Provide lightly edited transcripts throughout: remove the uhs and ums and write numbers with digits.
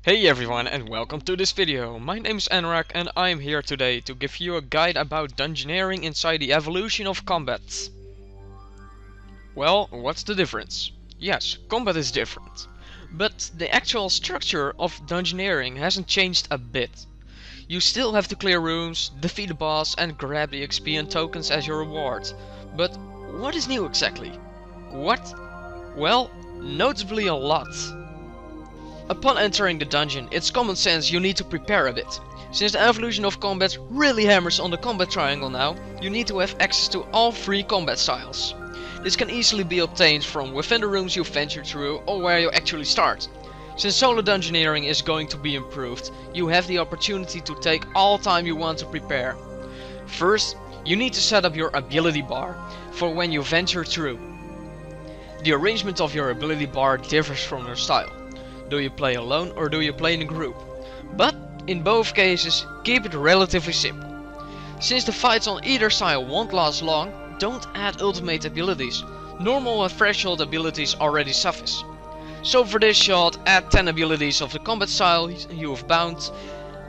Hey everyone and welcome to this video. My name is Anurag and I am here today to give you a guide about dungeoneering inside the evolution of combat. Well, what's the difference? Yes, combat is different. But the actual structure of dungeoneering hasn't changed a bit. You still have to clear rooms, defeat the boss and grab the XP and tokens as your reward. But what is new exactly? What? Well, notably a lot. Upon entering the dungeon, it's common sense you need to prepare a bit. Since the evolution of combat really hammers on the combat triangle now, you need to have access to all 3 combat styles. This can easily be obtained from within the rooms you venture through or where you actually start. Since solo dungeoneering is going to be improved, you have the opportunity to take all time you want to prepare. First, you need to set up your ability bar for when you venture through. The arrangement of your ability bar differs from your style. Do you play alone or do you play in a group? But in both cases, keep it relatively simple. Since the fights on either style won't last long, don't add ultimate abilities. Normal and threshold abilities already suffice. So for this shot, add 10 abilities of the combat style you have bound.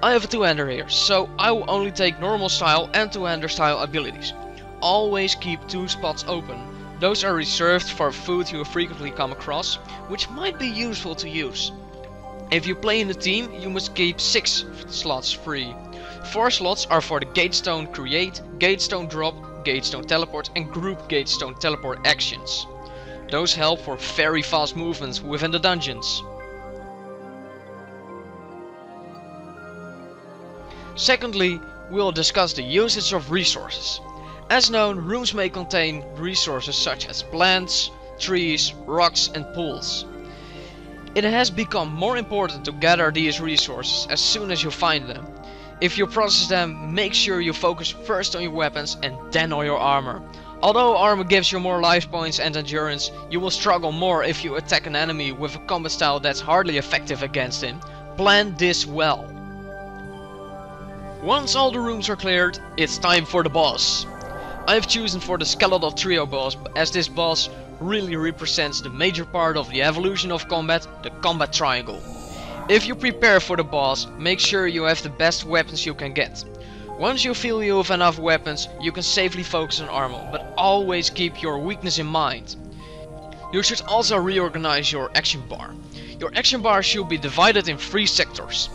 I have a two-hander here, so I will only take normal style and two-hander style abilities. Always keep 2 spots open. Those are reserved for food you frequently come across, which might be useful to use. If you play in a team, you must keep 6 slots free. 4 slots are for the Gatestone Create, Gatestone Drop, Gatestone Teleport and Group Gatestone Teleport actions. Those help for very fast movements within the dungeons. Secondly, we'll discuss the usage of resources. As known, rooms may contain resources such as plants, trees, rocks and pools. It has become more important to gather these resources as soon as you find them. If you process them, make sure you focus first on your weapons and then on your armor. Although armor gives you more life points and endurance, you will struggle more if you attack an enemy with a combat style that's hardly effective against him. Plan this well. Once all the rooms are cleared, it's time for the boss. I have chosen for the Skeletal Trio boss, as this boss really represents the major part of the evolution of combat, the combat triangle. If you prepare for the boss, make sure you have the best weapons you can get. Once you feel you have enough weapons, you can safely focus on armor, but always keep your weakness in mind. You should also reorganize your action bar. Your action bar should be divided in 3 sectors.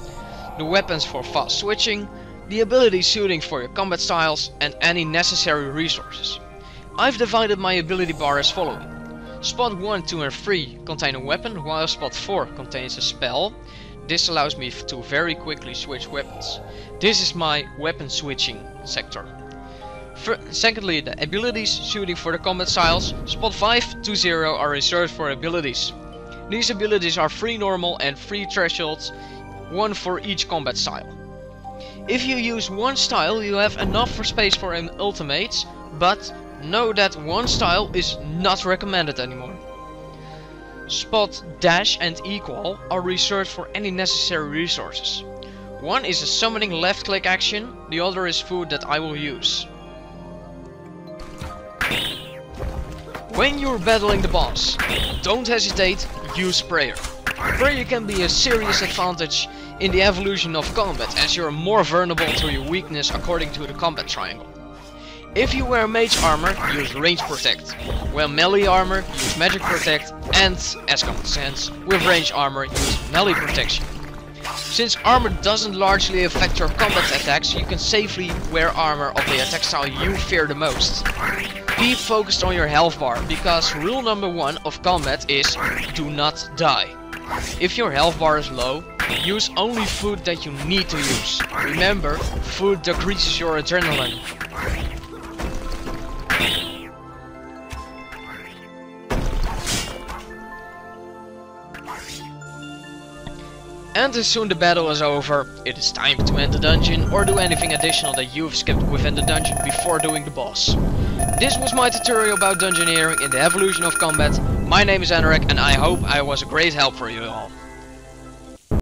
The weapons for fast switching, the ability suiting for your combat styles and any necessary resources. I've divided my ability bar as following. Spot 1, 2 and 3 contain a weapon, while spot 4 contains a spell. This allows me to very quickly switch weapons. This is my weapon switching sector. Secondly, the abilities suiting for the combat styles. Spot 5 to 0 are reserved for abilities. These abilities are 3 normal and 3 thresholds, 1 for each combat style. If you use one style, you have enough for space for ultimates, but know that one style is not recommended anymore. Spot, dash and equal are reserved for any necessary resources. One is a summoning left click action, the other is food that I will use. When you're battling the boss, don't hesitate, use prayer. Prayer can be a serious advantage in the evolution of combat, as you're more vulnerable to your weakness according to the combat triangle. If you wear mage armor, use range protect. Wear melee armor, use magic protect, and, as common sense, with range armor, use melee protection. Since armor doesn't largely affect your combat attacks, you can safely wear armor of the attack style you fear the most. Keep focused on your health bar, because rule number 1 of combat is do not die. If your health bar is low, use only food that you need to use. Remember, food decreases your adrenaline. And as soon the battle is over, it is time to end the dungeon or do anything additional that you've skipped within the dungeon before doing the boss. This was my tutorial about dungeoneering in the evolution of combat. My name is Anurag and I hope I was a great help for you all.